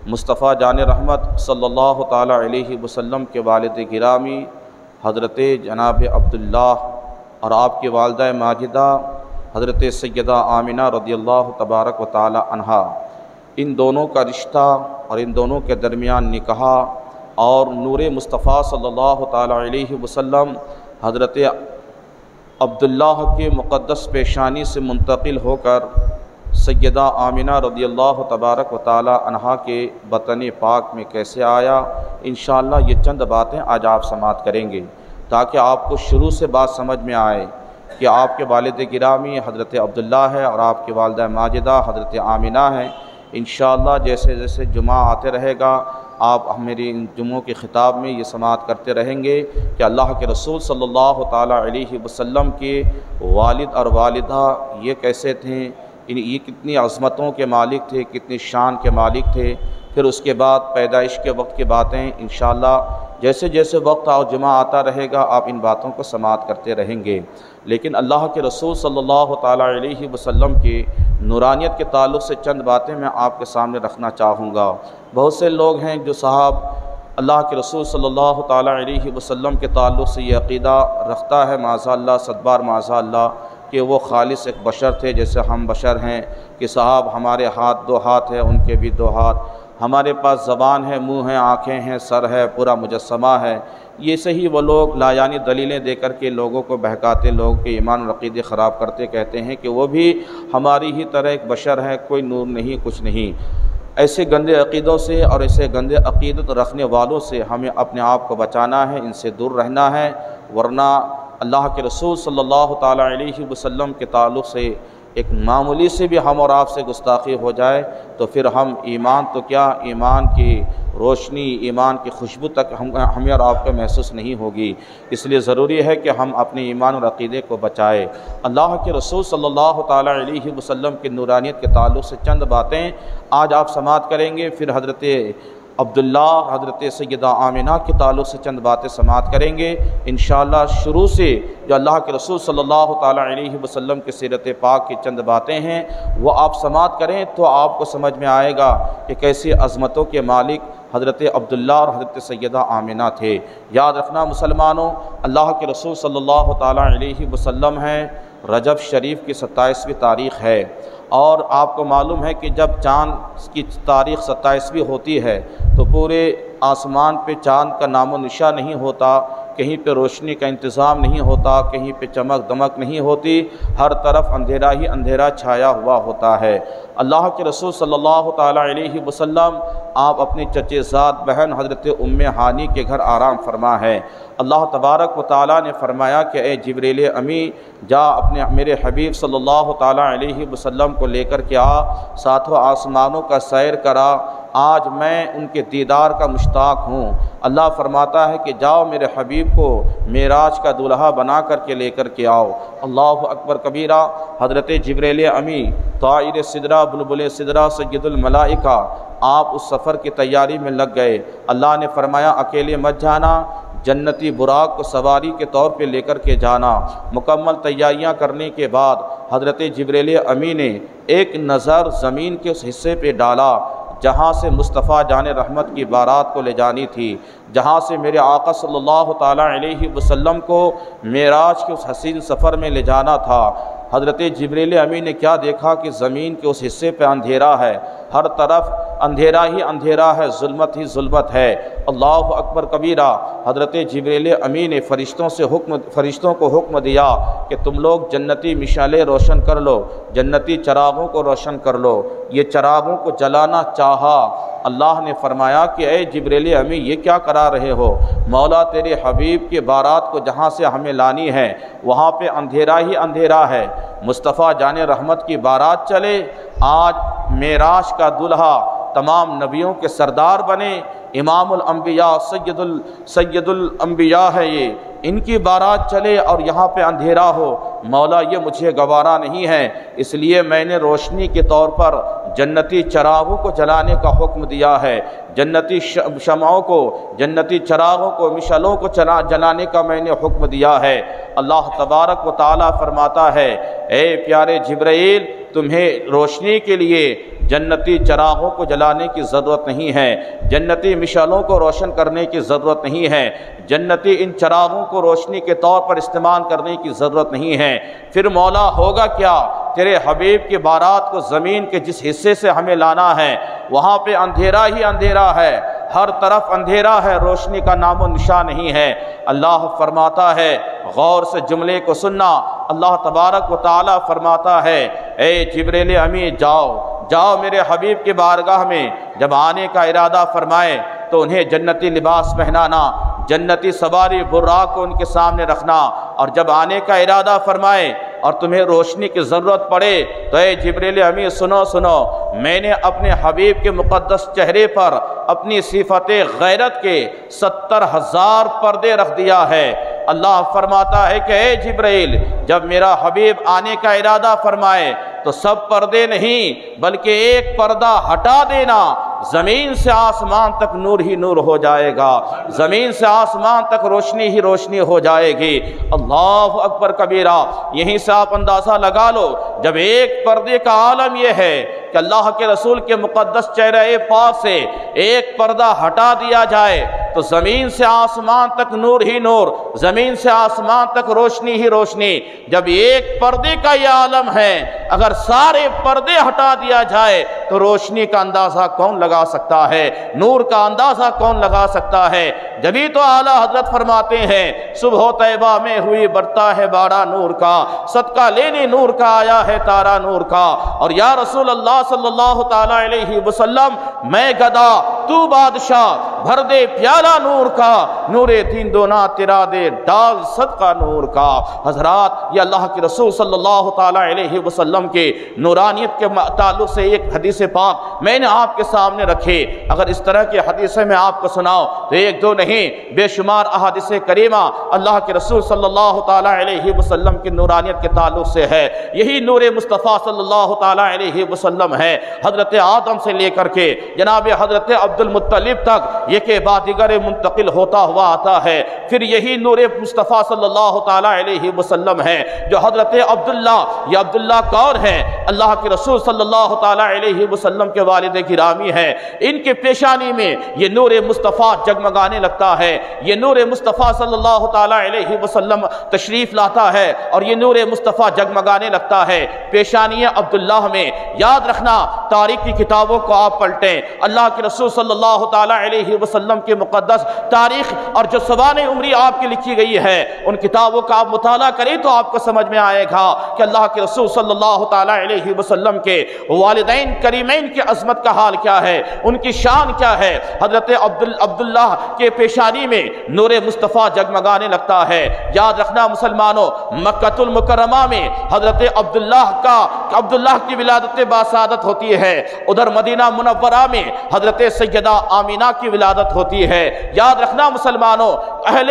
مصطفیٰ جان رحمت صلی اللہ تعالیٰ علیہ وسلم کے والد گرامی حضرت جناب عبداللہ اور آپ کی والدہ ماجدہ حضرت سیدہ آمنہ رضی اللہ تبارک و تعالی عنہا، ان دونوں کا رشتہ اور ان دونوں کے درمیان نکاح اور نور مصطفیٰ صلی اللہ تعالیٰ علیہ وسلم حضرت عبداللہ کے مقدس پیشانی سے منتقل ہو کر سیدہ آمنہ رضی اللہ تبارک و تعالی عنہا کے وطن پاک میں کیسے آیا، انشاءاللہ یہ چند باتیں آج آپ سماعت کریں گے تاکہ آپ کو شروع سے بات سمجھ میں آئے کہ آپ کے والد گرامی حضرت عبداللہ ہے اور آپ کی والدہ ماجدہ حضرت آمنہ ہیں۔ انشاءاللہ جیسے جیسے جمعہ آتے رہے گا آپ میری ان جمعوں کے خطاب میں یہ سماعت کرتے رہیں گے کہ اللہ کے رسول صلی اللہ تعالیٰ علیہ وسلم کے والد اور والدہ یہ کیسے تھے، یہ کتنی عظمتوں کے مالک تھے، کتنی شان کے مالک تھے۔ پھر اس کے بعد پیدائش کے وقت کی باتیں انشاءاللہ جیسے جیسے وقت اور جمعہ آتا رہے گا آپ ان باتوں کو سماعت کرتے رہیں گے۔ لیکن اللہ کے رسول صلی اللہ تعالیٰ علیہ وسلم کی نورانیت کے تعلق سے چند باتیں میں آپ کے سامنے رکھنا چاہوں گا۔ بہت سے لوگ ہیں جو صاحب اللہ کے رسول صلی اللہ تعالیٰ علیہ وسلم کے تعلق سے یہ عقیدہ رکھتا ہے معاذ اللہ، صدبار معاذ اللہ، کہ وہ خالص ایک بشر تھے جیسے ہم بشر ہیں، کہ صاحب ہمارے ہاتھ دو ہاتھ ہیں، ان کے بھی دو ہاتھ، ہمارے پاس زبان ہے، منہ ہے، آنکھیں ہیں، سر ہے، پورا مجسمہ ہے۔ یہ صحیح وہ لوگ لایانی دلیلیں دے کر کے لوگوں کو بہکاتے، لوگوں کے ایمان و عقیدے خراب کرتے، کہتے ہیں کہ وہ بھی ہماری ہی طرح ایک بشر ہے، کوئی نور نہیں، کچھ نہیں۔ ایسے گندے عقیدوں سے اور ایسے گندے عقیدت رکھنے والوں سے ہمیں اپنے آپ کو بچانا ہے، ان سے دور رہنا ہے، ورنہ اللہ کے رسول صلی اللہ تعالیٰ علیہ وسلم کے تعلق سے ایک معمولی سے بھی ہم اور آپ سے گستاخی ہو جائے تو پھر ہم ایمان تو کیا، ایمان کی روشنی، ایمان کی خوشبو تک ہمیں اور آپ کو محسوس نہیں ہوگی۔ اس لیے ضروری ہے کہ ہم اپنے ایمان اور عقیدے کو بچائیں۔ اللہ کے رسول صلی اللہ تعالیٰ علیہ وسلم کی نورانیت کے تعلق سے چند باتیں آج آپ سماعت کریں گے، پھر حضرت عبداللہ حضرت سیدہ آمنہ کے تعلق سے چند باتیں سماعت کریں گے انشاءاللہ۔ شروع سے جو اللہ کے رسول صلی اللہ تعالیٰ علیہ وسلم کے سیرت پاک کی چند باتیں ہیں وہ آپ سماعت کریں تو آپ کو سمجھ میں آئے گا کہ کیسی عظمتوں کے مالک حضرت عبداللہ اور حضرت سیدہ آمنہ تھے۔ یاد رکھنا مسلمانوں، اللہ کے رسول صلی اللہ تعالیٰ علیہ وسلم ہیں، رجب شریف کی 27ویں تاریخ ہے، اور آپ کو معلوم ہے کہ جب چاند کی تاریخ 27ویں ہوتی ہے تو پورے آسمان پہ چاند کا نام و نشان نہیں ہوتا، کہیں پہ روشنی کا انتظام نہیں ہوتا، کہیں پہ چمک دمک نہیں ہوتی، ہر طرف اندھیرا ہی اندھیرا چھایا ہوا ہوتا ہے۔ اللہ کے رسول صلی اللہ تعالیٰ علیہ وسلم آپ اپنی چچے زاد بہن حضرت ام ہانی کے گھر آرام فرما ہے۔ اللہ تبارک و تعالیٰ نے فرمایا کہ اے جبریل امی جا اپنے میرے حبیب صلی اللہ تعالیٰ علیہ وسلم کو لے کر کے آ، ساتھوں آسمانوں کا سیر کرا، آج میں ان کے دیدار کا مشتاق ہوں۔ اللہ فرماتا ہے کہ جاؤ میرے حبیب کو معراج کا دلہا بنا کر کے لے کر کے آؤ۔ اللہ اکبر کبیرہ، حضرت جبریل امی طائر سدرہ بلبل سدرہ سید الملائکہ آپ اس سفر کی تیاری میں لگ گئے۔ اللہ نے فرمایا اکیلے مت جانا، جنتی براق کو سواری کے طور پہ لے کر کے جانا۔ مکمل تیاریاں کرنے کے بعد حضرت جبریل امی نے ایک نظر زمین کے اس حصے پہ ڈالا جہاں سے مصطفیٰ جان رحمت کی بارات کو لے جانی تھی، جہاں سے میرے آقا صلی اللہ تعالیٰ علیہ وسلم کو معراج کے اس حسین سفر میں لے جانا تھا۔ حضرت جبریل امی نے کیا دیکھا کہ زمین کے اس حصے پہ اندھیرا ہے، ہر طرف اندھیرا ہی اندھیرا ہے، ظلمت ہی ظلمت ہے۔ اللہ اکبر کبیرہ، حضرت جبریل امی نے فرشتوں کو حکم دیا کہ تم لوگ جنتی مشعلیں روشن کر لو، جنتی چراغوں کو روشن کر لو۔ یہ چراغوں کو جلانا چاہا، اللہ نے فرمایا کہ اے جبریل امی یہ کیا کرا رہے ہو؟ مولا تیرے حبیب کے بارات کو جہاں سے ہمیں لانی ہے وہاں پہ اندھیرا ہی اندھیرا ہے، مصطفیٰ جان رحمت کی بارات چلے، آج معراج کا دلہا تمام نبیوں کے سردار بنے، امام الانبیاء سید الانبیاء ہے یہ، ان کی بارات چلے اور یہاں پہ اندھیرا ہو، مولا یہ مجھے گوارا نہیں ہے، اس لیے میں نے روشنی کے طور پر جنتی چراغوں کو جلانے کا حکم دیا ہے، جنتی شمعوں کو، جنتی چراغوں کو، مشعلوں کو جلانے کا میں نے حکم دیا ہے۔ اللہ تبارک و تعالیٰ فرماتا ہے اے پیارے جبرائیل تمہیں روشنی کے لیے جنتی چراغوں کو جلانے کی ضرورت نہیں ہے، جنتی مشعلوں کو روشن کرنے کی ضرورت نہیں ہے، جنتی ان چراغوں کو روشنی کے طور پر استعمال کرنے کی ضرورت نہیں ہے۔ پھر مولا ہوگا کیا؟ تیرے حبیب کی بارات کو زمین کے جس حصے سے ہمیں لانا ہے وہاں پہ اندھیرا ہی اندھیرا ہے، ہر طرف اندھیرا ہے، روشنی کا نام و نشان نہیں ہے۔ اللہ فرماتا ہے، غور سے جملے کو سننا، اللہ تبارک و تعالی فرماتا ہے، اے جبریل امین جاؤ میرے حبیب کی بارگاہ میں، جب آنے کا ارادہ فرمائے تو انہیں جنتی لباس پہنانا، جنتی سواری براق کو ان کے سامنے رکھنا، اور جب آنے کا ارادہ فرمائے اور تمہیں روشنی کی ضرورت پڑے تو اے جبریل امین سنو میں نے اپنے حبیب کے مقدس چہرے پر اپنی صفت غیرت کے 70,000 پردے رکھ دیا ہے۔ اللہ فرماتا ہے کہ اے جبرائیل جب میرا حبیب آنے کا ارادہ فرمائے تو سب پردے نہیں بلکہ ایک پردہ ہٹا دینا، زمین سے آسمان تک نور ہی نور ہو جائے گا، زمین سے آسمان تک روشنی ہی روشنی ہو جائے گی۔ اللہ اکبر کبیرہ۔ یہیں سے آپ اندازہ لگا لو، جب ایک پردے کا عالم یہ ہے کہ اللہ کے رسول کے مقدس چہرہ پاک سے ایک پردہ ہٹا دیا جائے تو زمین سے آسمان تک نور ہی نور، زمین سے آسمان تک روشنی ہی روشنی۔ جب ایک پردے کا یہ عالم ہے، اگر سارے پردے ہٹا دیا جائے تو روشنی کا اندازہ کون لگا سکتا ہے، نور کا اندازہ کون لگا سکتا ہے؟ جبھی تو اعلیٰ حضرت فرماتے ہیں صبح طیبہ میں ہوئی برتا ہے بارہ نور کا، صدقہ لینے نور کا آیا ہے تارا نور کا، اور یا رسول اللہ صلی اللہ تعالیٰ علیہ وسلم میں گدا تو بادشاہ، بھر دے پیالہ نور کا، نور دین دونا تیرا دے ڈال صدقہ نور کا۔ حضرات یہ اللہ کے رسول صلی اللہ تعالیٰ علیہ وسلم کے نورانیت کے تعلق سے ایک حدیث پاک میں نے آپ کے سامنے رکھے۔ اگر اس طرح کی حدیثیں میں آپ کو سناؤں تو ایک دو نہیں بے شمار احادیث کریمہ اللہ کے رسول صلی اللہ تعالیٰ علیہ وسلم کی نورانیت کے تعلق سے ہے۔ یہی نور مصطفیٰ صلی اللہ تعالیٰ علیہ وسلم ہے، حضرت آدم سے لے کر کے جناب حضرت عبد المطلب تک یہ کہ بعد دیگر منتقل ہوتا ہوا آتا ہے۔ پھر یہی نور مصطفیٰ صلی اللہ تعالیٰ علیہ وسلم ہے جو حضرت عبداللہ، یہ عبداللہ کون ہے؟ اللہ کے رسول صلی اللہ تعالیٰ علیہ وسلم کے والد گرامی ہے۔ ان کے پیشانی میں یہ نور مصطفیٰ جگمگانے لگتا ہے، یہ نور مصطفیٰ صلی اللہ تعالیٰ علیہ وسلم تشریف لاتا ہے اور یہ نور مصطفیٰ جگمگانے لگتا ہے پیشانی عبداللہ میں۔ یاد رکھنا تاریخ کی کتابوں کو آپ پلٹیں، اللہ کے رسول صلی اللہ تعالیٰ علیہ وسلم کے مقدس تاریخ اور جو سوانح عمری آپ کی لکھی گئی ہے ان کتابوں کا آپ مطالعہ کریں تو آپ کو سمجھ میں آئے گا کہ اللہ کے رسول صلی اللہ تعالیٰ علیہ وسلم کے والدین کریمین کی عظمت کا حال کیا ہے، ان کی شان کیا ہے۔ حضرت عبداللہ کے پیشانی میں نور مصطفیٰ جگمگانے لگتا ہے۔ یاد رکھنا مسلمانوں، مکہ المکرمہ میں حضرت عبداللہ کی ولادت باسعادت ہوتی ہے، ادھر مدینہ منورہ میں حضرت سیدہ آمینہ کی ولادت ہوتی ہے۔ یاد رکھنا مسلمانوں، اہل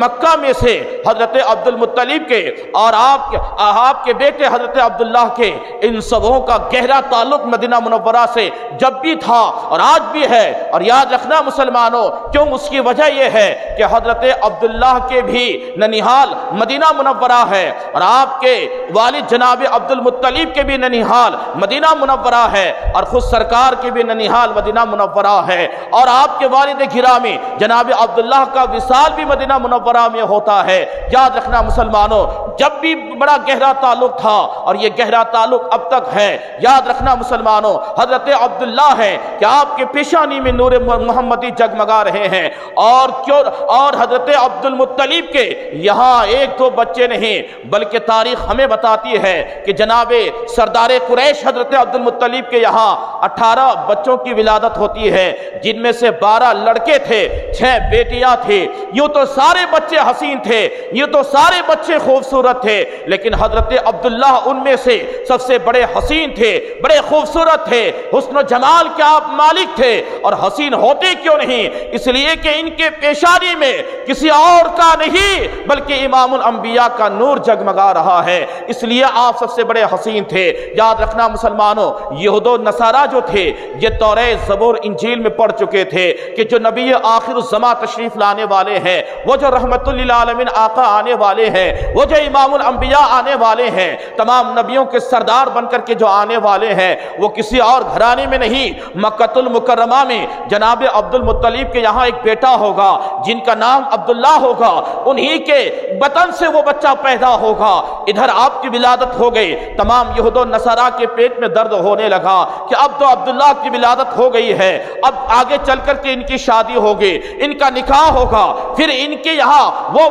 مکہ میں سے حضرت عبد المطلب کے اور آپ کے بیٹے حضرت عبداللہ کے ان سبوں کا گہرا تعلق مدینہ منورہ سے جب بھی تھا اور آج بھی ہے۔ اور یاد رکھنا مسلمانوں، کیوں؟ اس کی وجہ یہ ہے کہ حضرت عبداللہ کے بھی ننیحال مدینہ منورہ ہے اور آپ کے والد جناب عبد المطلب کے بھی ننیحال مدینہ منورہ ہے اور خود سرکار کے بھی ننیحال مدینہ منورہ ہے، اور آپ کے والد گرامی جناب عبداللہ کا وصال بھی مدینہ منورہ میں ہوتا ہے۔ یاد رکھنا مسلمانوں، جب بھی بڑا گہرا تعلق تھا اور یہ گہرا تعلق اب تک ہے۔ یاد رکھنا مسلمانوں، حضرت عبداللہ ہے کہ آپ کے پیشانی میں نور محمدی جگمگا رہے ہیں، اور حضرت عبد المطلب کے یہاں ایک دو بچے نہیں بلکہ تاریخ ہمیں بتاتی ہے کہ جناب سردار قریش حضرت عبد المطلب کے یہاں 18 بچوں کی ولادت ہوتی ہے، جن میں سے 12 لڑکے تھے، 6 بیٹیاں تھیں۔ یوں تو سارے بچے حسین تھے، یوں تو سارے بچے خوبصورت تھے، لیکن حضرت عبداللہ ان میں سے سب سے بڑے حسین تھے، بڑے خوبصورت تھے، حسن و جمال کے آپ مالک تھے۔ اور حسین ہوتے کیوں نہیں؟ اس لیے کہ ان کے پیشانی میں کسی اور کا نہیں بلکہ امام الانبیاء کا نور جگمگا رہا ہے، اس لیے آپ سب سے بڑے حسین تھے۔ یاد رکھنا مسلمانوں، یہود و نصارہ جو تھے یہ توریت زبور انجیل میں پڑھ چکے تھے کہ جو نبی آخر الزمان تشریف لانے والے ہیں، وہ جو رحمت للعالمین آقا آنے والے ہیں، وہ جو امام الانبیاء آنے والے ہیں، تمام نبیوں کے سردار بن کر کے جو آنے والے ہیں، وہ کسی اور گھرانے میں نہیں، مکہ المکرمہ میں جناب عبد المطلب کے یہاں ایک بیٹا ہوگا جن کا نام عبداللہ ہوگا، انہی کے بطن سے وہ بچہ پیدا ہوگا۔ ادھر آپ کی ولادت ہو گئی، تمام یہود و نصارہ کے پیٹ میں درد ہونے لگا کہ اب تو عبداللہ کی ولادت ہو گئی ہے، اب آگے چل کر کے ان کی شادی ہوگی، ان کا نکاح ہوگا، پھر ان کے یہاں وہ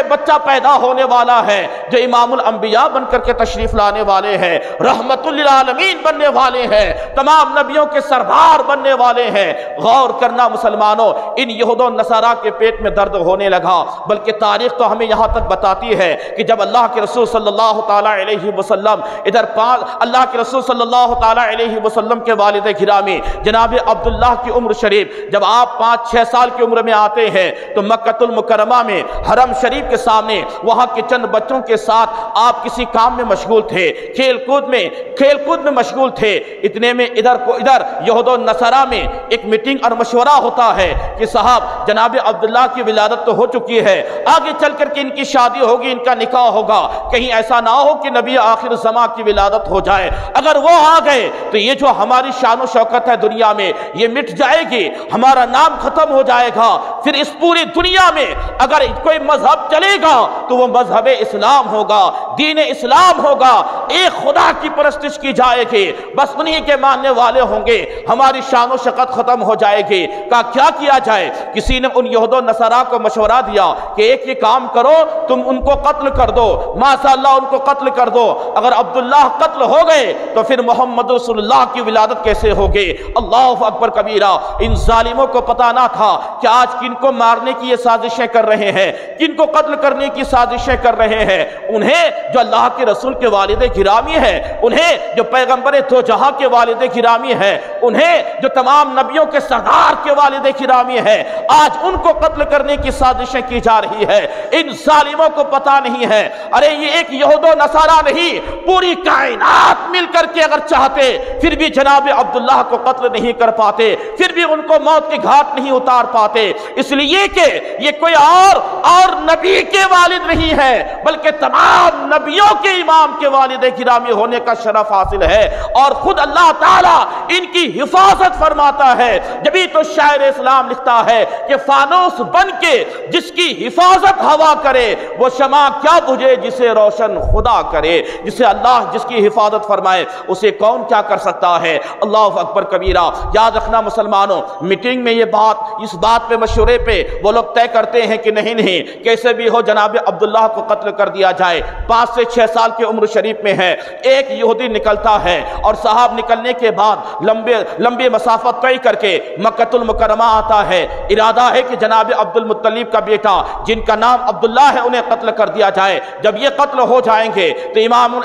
بچہ پیدا ہونے والا ہے جو امام الانبیاء بن کر کے تشریف لانے والے ہیں، رحمت للعالمین بننے والے ہیں، تمام نبیوں کے سردار بننے والے ہیں۔ غور کرنا مسلمانوں، ان یہود و نصارہ کے پیٹ میں درد ہونے لگا، بلکہ تاریخ تو ہمیں یہاں تک بتاتی ہے کہ جب اللہ کے رسول صلی اللہ تعالیٰ علیہ وسلم اللہ کے رسول صلی اللہ تعالیٰ علیہ وسلم کے والد گرامی جناب عبداللہ کی عمر شریف جب آپ 5-6 سال کی عمر میں آتے ہیں تو مکہ المکرمہ میں حرم شریف کے سامنے وہاں کے چند بچوں کے ساتھ آپ کسی کام میں مشغول تھے، کھیل کود میں مشغول تھے۔ اتنے میں ادھر یہود و نصارہ میں ایک میٹنگ اور مشورہ ہوتا ہے کہ صاحب جناب عبداللہ کی ولادت تو ہو چکی ہے، آگے چل کر کے ان کی شادی ہوگی، ان کا نکاح ہوگا، کہیں ایسا نہ ہو کہ نبی آخر زمان کی ولادت ہو جائے، اگر وہ آ گئے تو یہ جو ہماری شان و شوکت ہے دنیا میں یہ مٹ جائے گی، ہمارا نام ختم ہو جائے گا، پھر اس پوری دنیا میں اگر کوئی مذہب چلے گا تو وہ مذہب اسلام ہوگا، دین اسلام ہوگا، ایک خدا کی پرستش کی جائے گی، بس انہی کے ماننے والے ہوں گے، ہماری شان و شوکت ختم ہو جائے گی۔ کیا کیا جائے؟ کسی نے ان یہود و نصارہ کو مشورہ دیا کہ ایک یہ کام کرو، تم ان کو قتل کر دو، ماشاء اللہ ان کو قتل کر دو، اگر عبداللہ قتل ہو گئے تو پھر محمد رسول اللہ کی ولادت کیسے ہوگی؟ اللہ اکبر کبیرہ۔ ان ظالموں کو پتا نہ تھا کہ آج کن کو مارنے کی یہ سازشیں کر رہے ہیں، کن کو قتل کرنے کی سازشیں کر رہے ہیں۔ انہیں جو اللہ کے رسول کے والد گرامی ہے، انہیں جو پیغمبر دو جہاں کے والد گرامی ہے، انہیں جو تمام نبیوں کے سردار کے والد گرامی ہے، آج ان کو قتل کرنے کی سازشیں کی جا رہی ہے۔ ان ظالموں کو پتا نہیں ہے، ارے یہ ایک یہود و نصارہ نہیں، پوری کائنات مل کر کے اگر چاہتے پھر بھی جناب عبداللہ کو قتل نہیں کر پاتے، پھر بھی ان کو موت کے گھاٹ نہیں اتار پاتے، اس لیے کہ یہ کوئی اور نبی کے والد نہیں ہے بلکہ تمام نبیوں کے امام کے والد گرامی ہونے کا شرف حاصل ہے، اور خود اللہ تعالیٰ ان کی حفاظت فرماتا ہے۔ جبھی تو شاعر اسلام لکھتا ہے کہ فانوس بن کے جس کی حفاظت ہوا کرے وہ شمع کیا بجھے جسے روشن خدا کرے، جسے اللہ جس کی حفاظت فرمائے اسے کون کیا کر سکتا ہے۔ اللہ اکبر کبیرہ۔ یاد رکھنا مسلمانوں، میٹنگ میں اس بات پہ مشورے پہ وہ لوگ طے کرتے ہیں کہ نہیں کیسے بھی ہو جناب عبداللہ کو قتل کر دیا جائے۔ 5 سے 6 سال کی عمر شریف میں ہے، ایک یہودی نکلتا ہے اور صاحب نکلنے کے بعد لمبے مسافت طے کر کے مکہ المکرمہ آتا ہے، ارادہ ہے کہ جناب عبد المطلب کا بیٹا جن کا نام عبداللہ ہے انہیں قتل کر دیا جائے۔ جب یہ قتل ہو جائیں گے تو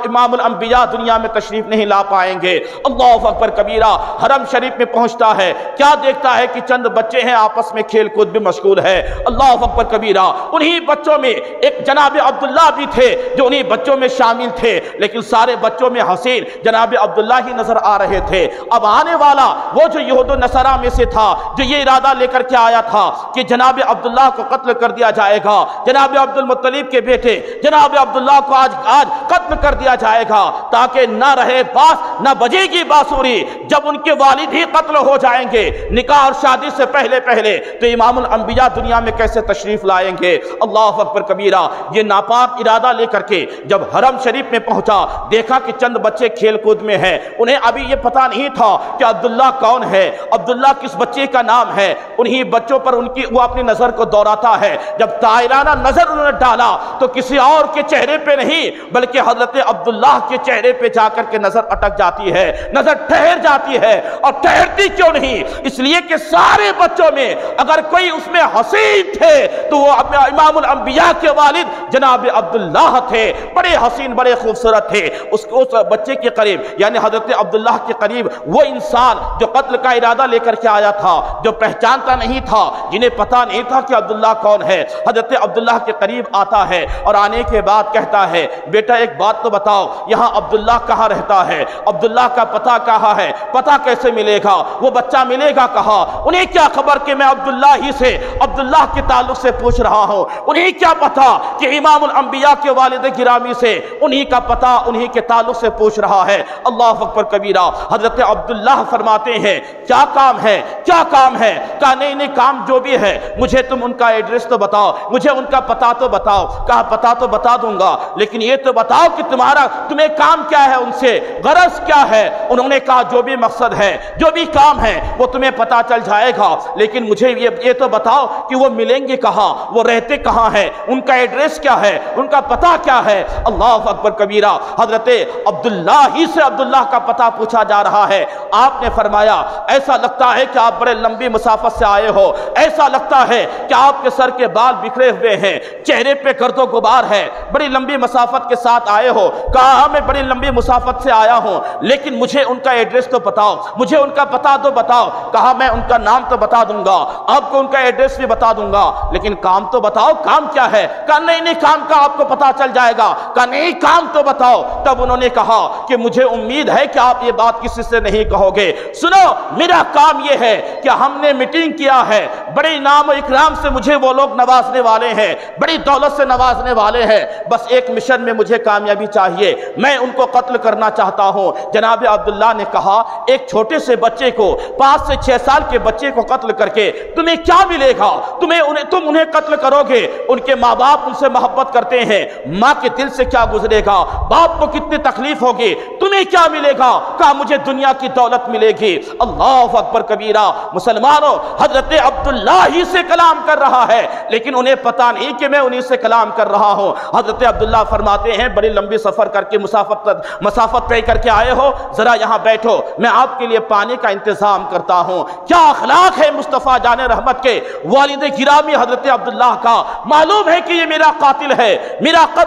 امام الانبیاء دنیا میں تشریف نہیں لا پائیں گے۔ اللہ اکبر کبیرہ۔ حرم شریف میں پہنچتا ہے، کیا دیکھتا ہے کہ چند بچے ہیں آپس میں کھیل کود بھی مشغول ہے۔ اللہ اکبر کبیرہ۔ انہی بچوں میں ایک جناب عبداللہ بھی تھے جو انہی بچوں میں شامل تھے، لیکن سارے بچوں میں حسین جناب عبداللہ ہی نظر آ رہے تھے۔ اب آنے والا وہ جو یہود و نصارہ میں سے تھا جو یہ ارادہ لے کر کے آیا تھا کہ جناب عبداللہ کو قتل کر دیا جائے گا، جناب عبد المطلب کے بیٹے جناب عبداللہ کو آج قتل کر دیا جائے گا تاکہ نہ رہے باس نہ بجے گی باسوری۔ جب ان کے والد ہی قتل ہو جائیں گے نکاح اور شادی سے پہلے تو امام الانبیاء دنیا میں کیسے تشریف لائیں گے؟ اللہ اکبر کبیرہ۔ یہ ناپاک ارادہ لے کر کے جب حرم شریف میں پہنچا، دیکھا کہ چند بچے کھیل کود میں ہیں، انہیں ابھی یہ پتا نہیں تھا کہ عبداللہ کون ہے، عبداللہ کس بچے کا نام ہے۔ انہی بچوں پر وہ اپنی نظر کو دوڑاتا ہے۔ جب طائرانہ نظر انہوں نے ڈالا تو کسی اور کے چہرے پہ نہیں بلکہ حضرت عبداللہ کے چہرے پہ جا کر کے نظر اٹک جاتی ہے، نظر ٹھہر جاتی ہے۔ اور ٹھہرتی کیوں نہیں؟ اس لیے کہ سارے بچوں میں اگر کوئی اس میں حسین تھے تو وہ امام الانبیاء کے والد جناب عبداللہ تھے، بڑے حسین بڑے خوبصورت تھے۔ اس بچے کے قریب یعنی حضرت عبداللہ کے قریب وہ انسان جو قتل کا ارادہ لے کر کے آیا تھا، جو پہچانتا نہیں تھا، جنہیں پتا نہیں تھا کہ عبداللہ کون ہے، حضرت عبداللہ کے قریب آتا ہے اور آنے کے بعد کہتا ہے بیٹا ایک بات تو بتاؤ، یہاں عبداللہ کہاں رہتا ہے؟ عبداللہ کا پتہ کہاں ہے؟ پتہ کیسے ملے گا؟ وہ بچہ ملے گا کہاں؟ انہیں کیا خبر کہ میں عبداللہ ہی سے عبداللہ کے تعلق سے پوچھ رہا ہوں؟ انہیں کیا پتا کہ امام الانبیاء انبیاء کے والد گرامی سے انہی کا پتہ انہی کے تعلق سے پوچھ رہا ہے۔ اللہ اکبر کبیرہ۔ حضرت عبداللہ فرماتے ہیں کیا کام ہے، کیا کام ہے؟ کہا نہیں کام جو بھی ہے مجھے تم ان کا ایڈریس تو بتاؤ، مجھے ان کا پتہ تو بتاؤ۔ کہا پتہ تو بتا دوں گا، لیکن یہ تو بتاؤ کہ تمہیں کام کیا ہے، ان سے غرض کیا ہے؟ انہوں نے کہا جو بھی مقصد ہے، جو بھی کام ہے وہ تمہیں پتہ چل جائے گا، لیکن مجھے یہ تو بتاؤ کہ وہ ملیں گے کہاں، وہ رہتے کہاں ہیں، ان کا ایڈریس کیا ہے، ان کا پتہ کیا ہے۔ اللہ اکبر کبیرہ۔ حضرت عبداللہ ہی سے عبداللہ کا پتہ پوچھا جا رہا ہے۔ آپ نے فرمایا ایسا لگتا ہے کہ آپ بڑے لمبی مسافت سے آئے ہو، ایسا لگتا ہے کہ آپ کے سر کے بال بکھرے ہوئے ہیں، چہرے پہ گرد و غبار ہے، بڑی لمبی مسافت کے ساتھ آئے ہو۔ کہا میں بڑی لمبی مسافت سے آیا ہوں، لیکن مجھے ان کا ایڈریس تو بتاؤ، مجھے ان کا پتہ تو بتاؤ۔ کہا میں ان کا نام تو بتا دوں گا، آپ کو ان کا ایڈریس بھی بتا دوں گا، لیکن کام تو بتاؤ، کام کیا ہے؟ کہا نہیں کام کا آپ کو پتہ چل جائے گا۔ کہا نہیں کام تو بتاؤ۔ تب انہوں نے کہا کہ مجھے امید ہے کہ آپ یہ بات کسی سے نہیں کہو گے، سنو میرا کام یہ ہے کہ ہم نے میٹنگ کیا ہے، بڑے انعام و اکرام سے مجھے وہ لوگ نوازنے والے ہیں، بڑی دولت سے نوازنے والے ہیں، بس ایک مشن میں مجھے کامیابی چاہیے، میں ان کو قتل کرنا چاہتا ہوں۔ جناب عبداللہ نے کہا ایک چھوٹے سے بچے کو، 5 سے 6 سال کے بچے کو قتل کر کے تمہیں کیا ملے گا؟ تم انہیں قتل کرو گے، ان کے ماں باپ ان سے محبت کرتے ہیں، ماں کے دل سے کیا گزرے گا، باپ کو کتنی تکلیف ہوگی، تمہیں کیا ملے گا؟ کہا مجھے دنیا کی دولت ملے گی۔ اللہ اکبر کبیرہ۔ مسلمانوں حضرت عبداللہ ہی سے کلام کر رہا ہے، لیکن انہیں پتہ نہیں کہ میں انہی سے کلام کر رہا ہوں۔ حضرت عبداللہ فرماتے ہیں بڑی لمبی سفر کر کے مسافت طے کر کے آئے ہو، ذرا یہاں بیٹھو، میں آپ کے لیے پانی کا انتظام کرتا ہوں۔ کیا اخلاق ہے مصطفیٰ جان رحمت کے والد گرامی حضرت عبداللہ کا۔ معلوم ہے کہ یہ میرا قاتل ہے،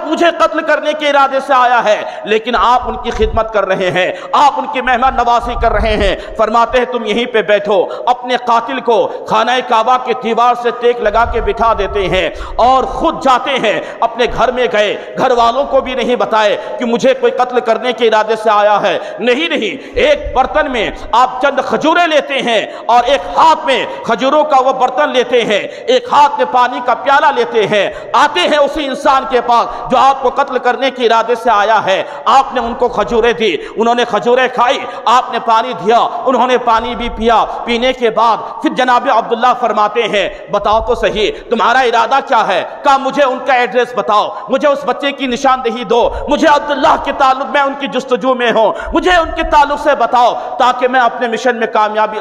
مجھے قتل کرنے کے ارادے سے آیا ہے، لیکن آپ ان کی خدمت کر رہے ہیں، آپ ان کی مہمان نوازی کر رہے ہیں۔ فرماتے ہیں تم یہیں پہ بیٹھو۔ اپنے قاتل کو خانہ کعبہ کے دیوار سے ٹیک لگا کے بٹھا دیتے ہیں اور خود جاتے ہیں، اپنے گھر میں گئے، گھر والوں کو بھی نہیں بتائے کہ مجھے کوئی قتل کرنے کے ارادے سے آیا ہے۔ نہیں ایک برتن میں آپ چند کھجوریں لیتے ہیں اور ایک ہاتھ میں کھجوروں کا وہ برتن لیتے ہیں، ایک ہاتھ میں پانی کا پیالہ لیتے ہیں، آتے ہیں اسی انسان کے پاس جو آپ کو قتل کرنے کے ارادے سے آیا ہے۔ آپ نے ان کو کھجوریں دی، انہوں نے کھجوریں کھائی، آپ نے پانی دیا، انہوں نے پانی بھی پیا۔ پینے کے بعد پھر جناب عبداللہ فرماتے ہیں بتاؤ تو صحیح تمہارا ارادہ کیا ہے؟ کہا مجھے ان کا ایڈریس بتاؤ، مجھے اس بچے کی نشاندہی دو، مجھے عبداللہ کے تعلق میں ان کی جستجو میں ہوں، مجھے ان کے تعلق سے بتاؤ تاکہ میں اپنے مشن میں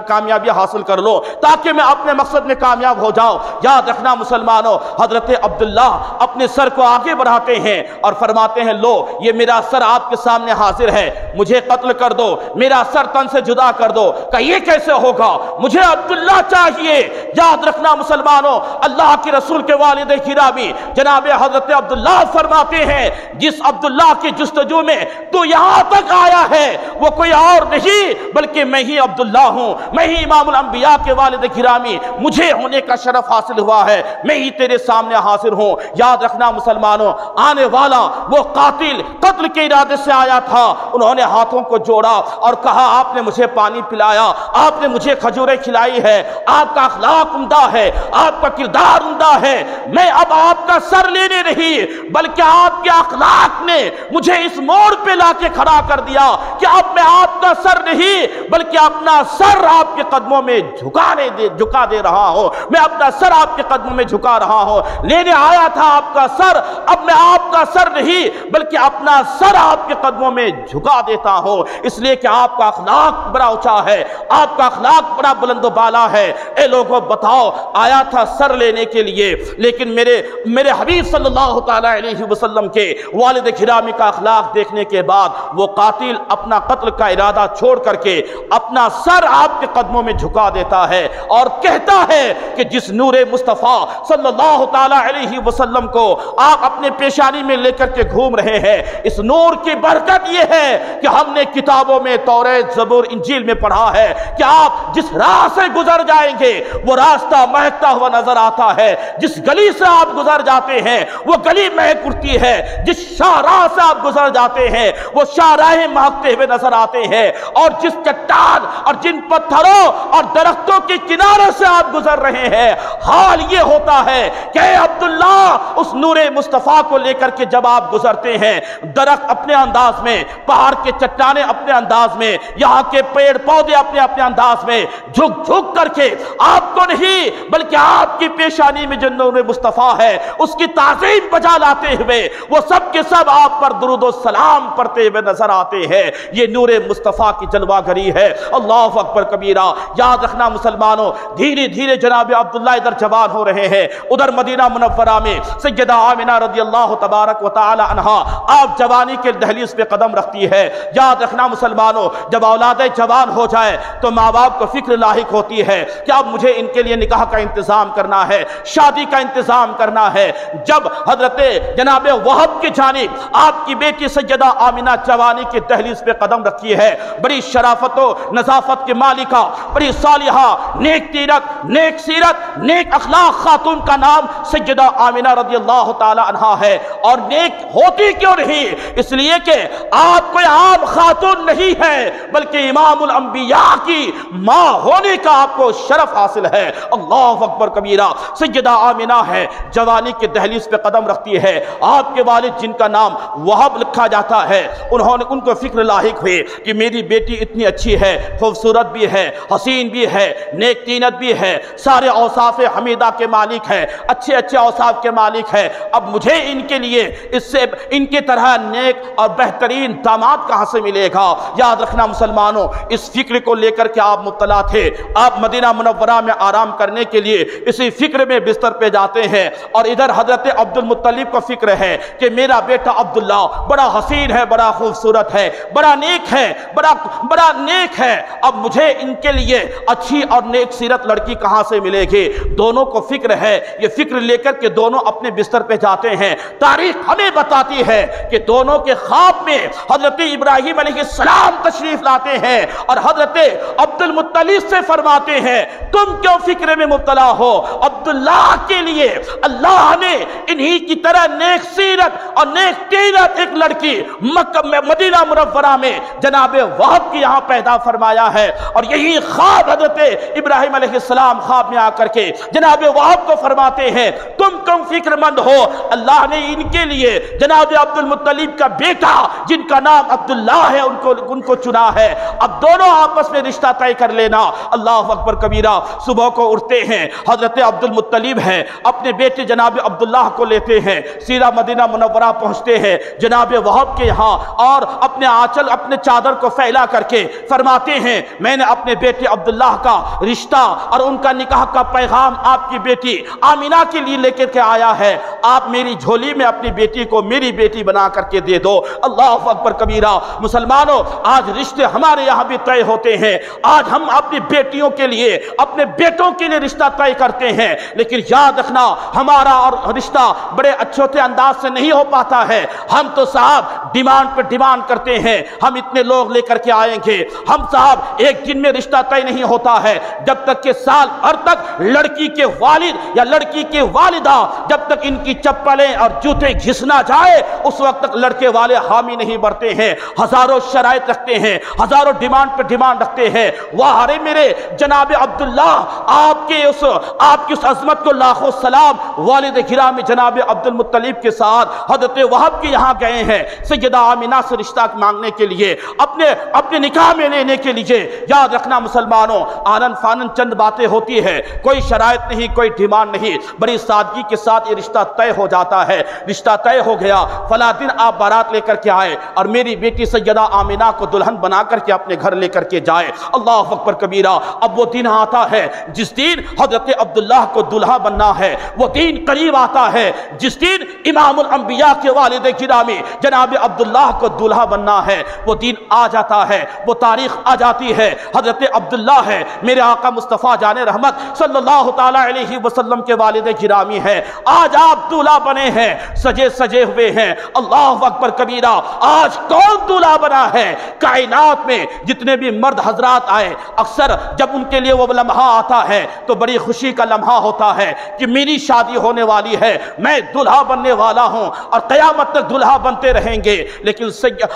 کامیابی حاصل کر لوں، تاکہ میں اپنے مقصد میں کامیاب ہو جاؤں۔ یاد رکھنا مسلمانوں، حضرت عبداللہ اپنے سر کو آگے بڑھاتے ہیں اور فرماتے ہیں لو یہ میرا سر آپ کے سامنے حاضر ہے، مجھے قتل کر دو، میرا سر تن سے جدا کر دو۔ کہ یہ کیسے ہوگا؟ مجھے عبداللہ چاہیے۔ یاد رکھنا مسلمانوں، اللہ کے رسول کے والد گرامی جناب حضرت عبداللہ فرماتے ہیں جس عبداللہ کی جستجو میں تو یہاں تک آیا ہے وہ کوئی اور نہیں بلکہ میں ہی عبداللہ ہوں، میں ہی امام الانبیاء کے والد گرامی، مجھے ہونے کا شرف حاصل ہوا ہے، میں ہی تیرے سامنے حاضر ہوں۔ یاد رکھنا مسلمانوں، آنے والا وہ قاتل قتل کے ارادے سے آیا تھا، انہوں نے ہاتھوں کو جوڑا اور کہا آپ نے مجھے پانی پلایا، آپ نے مجھے کھجوریں کھلائی ہے، آپ کا اخلاق عمدہ ہے، آپ کا کردار عمدہ ہے، میں اب آپ کا سر لینے نہیں بلکہ آپ کے اخلاق نے مجھے اس موڑ پہ لا کے کھڑا کر دیا کہ اب میں آپ کا سر نہیں بلکہ اپنا سر آپ کے قدموں میں جھکا دے رہا ہوں، میں اپنا سر آپ کے قدموں میں جھکا رہا ہوں، لینے آیا تھا آپ کا سر، اب میں آپ کا سر نہیں بلکہ اپنا سر آپ کے قدموں میں جھکا دیتا ہوں، اس لیے کہ آپ کا اخلاق بڑا اونچا ہے، آپ کا اخلاق بڑا بلند و بالا ہے۔ اے لوگوں بتاؤ، آیا تھا سر لینے کے لیے، لیکن میرے حبیب صلی اللہ تعالی علیہ وسلم کے والد گرامی کا اخلاق دیکھنے کے بعد وہ قاتل اپنا قتل کا ارادہ چھوڑ کر کے اپنا سر آپ کے قدموں میں جھکا دیتا ہے اور کہتا ہے کہ جس نور مصطفیٰ صلی اللہ تعالی علیہ وسلم کو آپ اپنے پیشانی میں لے کر کے گھوم رہے ہیں، اس نور کی برکت یہ ہے کہ ہم نے کتابوں میں توریت، زبور، انجیل میں پڑھا ہے کہ آپ جس راہ سے گزر جائیں گے وہ راستہ مہکتا ہوا نظر آتا ہے، جس گلی سے آپ گزر جاتے ہیں وہ گلی مہک اٹھتی ہے، جس شاہراہ سے آپ گزر جاتے ہیں وہ شاہراہیں مہکتے ہوئے نظر آتے ہیں، اور جس چٹان اور جن پتھروں اور درختوں کے کنارے سے آپ گزر رہے ہیں حال یہ ہوتا ہے کہ اے عبداللہ اس نور مصطفیٰ کو لے کر کے جب آپ گزرتے ہیں، درخت اپنے انداز میں، پہاڑ کے چٹانیں اپنے انداز میں، یہاں کے پیڑ پودے اپنے اپنے انداز میں جھک جھک کر کے آپ کو نہیں بلکہ آپ کی پیشانی میں جو نور مصطفیٰ ہے اس کی تعظیم بجا لاتے ہوئے وہ سب کے سب آپ پر درود و سلام پڑھتے ہوئے نظر آتے ہیں۔ یہ نور مصطفیٰ کی جلوہ گری ہے۔ اللہ اکبر کبیرہ۔ یاد رکھنا مسلمانوں، دھیرے دھیرے جناب عبداللہ ادھر جوان ہو رہے ہیں، ادھر مدینہ منورہ میں سیدہ آمنہ رضی اللہ تبارک و تعالی عنہا آپ جوانی کے دہلیز پہ قدم رکھتی ہے۔ یاد رکھنا مسلمانوں، جب اولاد جوان ہو جائے تو ماں باپ کو فکر لاحق ہوتی ہے کہ اب مجھے ان کے لیے نکاح کا انتظام کرنا ہے، شادی کا انتظام کرنا ہے۔ جب حضرت جناب وہب کی جانب آپ کی بیٹی سیدہ آمنہ جوانی کی دہلیز پہ قدم رکھی ہے، بڑی شرافت و نظافت کی مالکہ، بڑی صالحہ، نیک تیرت، نیک سیرت، نیک اخلاق خاتون کا نام سیدہ آمنہ رضی اللہ تعالی عنہا ہے۔ اور نیک ہوتی کیوں نہیں؟ اس لیے کہ آپ کوئی عام خاتون نہیں ہے بلکہ امام الانبیاء کی ماں ہونے کا آپ کو شرف حاصل ہے۔ اللہ اکبر کبیرہ۔ سیدہ آمنہ ہے، جوانی کے دہلیز پہ قدم رکھتی ہے۔ آپ کے والد جن کا نام وہب لکھا جاتا ہے، ان کو فکر لاحق ہوئی کہ میری بیٹی اتنی اچھی ہے، خوبصورت بھی ہے، حسین بھی ہے، نیک تینت بھی ہے، سارے اوصاف حمیدہ کے مالک ہے، اچھے اچھے اوصاف کے مالک ہے۔ اب مجھے ان کے لیے اس سے ان کی طرح نیک اور بہترین داماد کہاں سے ملے گا؟ یاد رکھنا مسلمانوں، اس فکر کو لے کر کے آپ مبتلا تھے۔ آپ مدینہ منورہ میں آرام کرنے کے لیے اسی فکر میں بستر پہ جاتے ہیں، اور ادھر حضرت عبد المطلب کو فکر ہے کہ میرا بیٹا عبداللہ بڑا حسین ہے، بڑا خوبصورت ہے، بڑا نیک ہے، بڑا نیک ہے، اب مجھے ان کے لیے اچھی اور نیک سیرت لڑکی کہاں سے ملے گی؟ دونوں کو فکر ہے۔ یہ فکر لے کر کے دونوں اپنے بستر پہ جاتے ہیں۔ تاریخ ہمیں بتاتی ہے کہ دونوں کے خواب میں حضرت ابراہیم علیہ السلام تشریف لاتے ہیں اور حضرت عبد المطلب سے فرماتے ہیں تم کیوں فکر میں مبتلا ہو؟ عبداللہ کے لیے اللہ نے انہی کی طرح نیک سیرت اور نیک تیرت ایک لڑکی مدینہ منورہ میں جناب وہب کی یہاں پیدا فرمایا ہے۔ اور یہی خواب حضرت ابراہیم علیہ السلام خواب میں آ کر کے جناب وہب کو فرماتے ہیں تم کم فکر مند ہو، اللہ نے ان کے لیے جناب عبد المطلب کا بیٹا جن کا نام عبداللہ ہے ان کو چنا ہے، اب دونوں آپس میں رشتہ طے کر لینا۔ اللہ اکبر کبیرہ۔ صبح کو اٹھتے ہیں، حضرت عبد المطلب ہے اپنے بیٹے جناب عبداللہ کو لیتے ہیں، سیدھا مدینہ منورہ پہنچتے ہیں جناب وہب کے یہاں، اور اپنے آنچل اپنے چادر کو پھیلا کر کے فرماتے ہیں میں نے اپنے بیٹے عبداللہ کا رشتہ اور ان کا نکاح کا پیغام آپ کی بیٹی آمنہ کے لیے لے کے آیا ہے، آپ میری جھولی میں اپنی بیٹی کو میری بیٹی بنا کر کے دے دو۔ اللہ اکبر کبیرہ۔ مسلمانوں، آج رشتے ہمارے یہاں بھی طے ہوتے ہیں، آج ہم اپنی بیٹیوں کے لیے اپنے بیٹوں کے لیے رشتہ طے کرتے ہیں، لیکن یاد رکھنا ہمارا اور رشتہ بڑے اچھے انداز سے نہیں ہو پاتا ہے۔ ہم تو صاحب ڈیمانڈ پہ ڈیمانڈ کرتے ہیں، ہم اتنے لوگ لے کر کے آئیں گے، ہم صاحب ایک دن میں رشتہ طے نہیں ہوتا ہے جب تک کہ سال بھر تک لڑکی کے والد یا لڑکی کے والدہ جب تک ان کی چپلیں اور جوتے گھس نہ جائے اس وقت تک لڑکے والے حامی نہیں بڑھتے ہیں، ہزاروں شرائط رکھتے ہیں، ہزاروں ڈیمانڈ پہ ڈیمانڈ رکھتے ہیں۔ واہ رے میرے جناب عبداللہ، آپ کی اس عظمت کو لاکھوں سلام۔ والد گرامی جناب عبد المطلب کے ساتھ حضرت وہب کے یہاں گئے ہیں سیدہ آمنہ سے رشتہ مانگنے کے لیے، اپنے نکاح میں لینے کے لیے۔ یاد رکھنا مسلمانوں، آنن فانن چند باتیں ہوتی ہے، کوئی شرائط نہیں، کوئی ڈیمانڈ نہیں، بڑی سادگی کے ساتھ یہ رشتہ طے ہو جاتا ہے۔ رشتہ طے ہو گیا، فلاں دن آپ بارات لے کر کے آئے اور میری بیٹی سیدہ آمنہ کو دلہن بنا کر کے اپنے گھر لے کر کے جائے۔ اللہ اکبر کبیرہ۔ اب وہ دن آتا ہے جس دن حضرت عبداللہ کو دلہا بننا ہے، وہ دن قریب آتا ہے جس دن امام الانبیاء کے والد گرامی جناب عبداللہ کو دلہا بننا ہے۔ وہ دن آ جاتا ہے، وہ تاریخ آ جاتی ہے۔ حضرت عبداللہ ہے میرے آقا مصطفیٰ جان رحمت صلی اللہ تعالی علیہ وسلم کے والد گرامی ہے، آج آپ دلہا بنے ہیں، سجے ہوئے ہیں۔ اللہ اکبر کبیرہ۔ آج کون دلہا بنا ہے؟ کائنات میں جتنے بھی مرد حضرات آئے، اکثر جب ان کے لیے وہ لمحہ آتا ہے تو بڑی خوشی کا لمحہ ہوتا ہے کہ میری شادی ہونے والی ہے، میں دلہا بننے والا ہوں اور قیامت تک دلہا بنتے رہیں گے۔ لیکن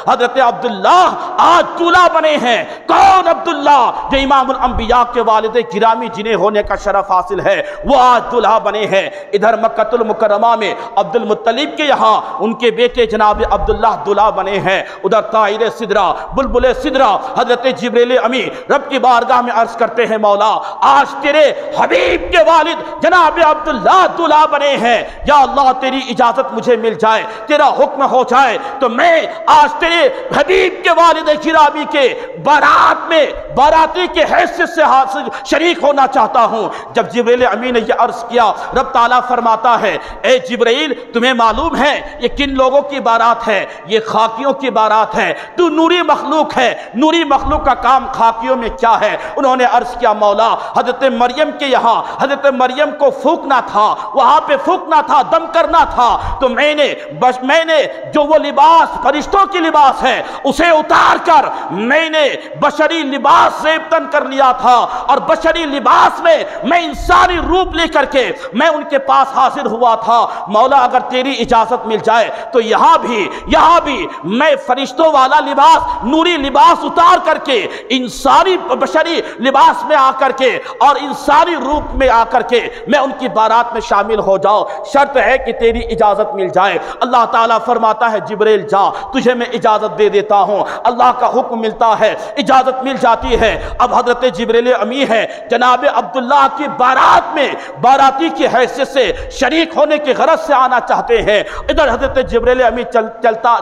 حضرت عبداللہ آج دلہا بنے ہیں۔ کون عبداللہ؟ جو امام الانبیاء کے والد گرامی جنہیں ہونے کا شرف حاصل ہے، وہ آج دلہا بنے ہیں۔ ادھر مکۃ المکرمہ میں عبد المطلب کے یہاں ان کے بیٹے جناب عبداللہ دلہا بنے ہیں، ادھر طائر سدرہ بلبل سدرہ حضرت جبریل امین رب کی بارگاہ میں عرض کرتے ہیں مولا آج تیرے حبیب کے والد جناب عبداللہ دلہا بنے ہیں، یا اللہ تیری اجازت مجھے مل جائے، تیرا حکم ہو جائے تو میں آج تیرے حبیب کے والد گرامی کے بارات میں باراتی کے حیثیت سے حاضر شریک ہونا چاہتا ہوں۔ جب جبریل امین نے یہ عرض کیا رب تعالیٰ فرماتا ہے اے جبرائیل تمہیں معلوم ہے یہ کن لوگوں کی بارات ہے؟ یہ خاکیوں کی بارات ہے، تو نوری مخلوق ہے، نوری مخلوق کا کام خاکیوں میں کیا ہے؟ انہوں نے عرض کیا مولا حضرت مریم کے یہاں حضرت مریم کو پھونکنا تھا، وہاں پہ پھونکنا تھا، دم کرنا تھا، تو میں نے جو وہ لباس فرشتوں کی لباس ہے اسے اتار کر میں نے بشری لباس سے ابتن کر لیا تھا، اور بشری لباس میں میں انسانی روپ لے کر کے میں ان کے پاس حاضر ہوا تھا۔ مولا اگر تیری اجازت مل جائے تو یہاں بھی میں فرشتوں والا لباس نوری لباس اتار کر کے انسانی بشری لباس میں آ کر کے اور انسانی روپ میں آ کر کے میں ان کی بارات میں شامل ہو جاؤ، شرط ہے کہ تیری اجازت مل جائے۔ اللہ تعالیٰ فرماتا ہے جبریل جا تجھے میں اجازت دے دیتا ہوں، اللہ کا حکم ملتا ہے، اجازت مل جاتی ہے۔ اب حضرت جبریل امین ہے جناب عبداللہ کی بارات میں باراتی کی حیثیت سے شریک ہونے کی غرض سے آنا چاہتے ہیں۔ ادھر حضرت جبریل امین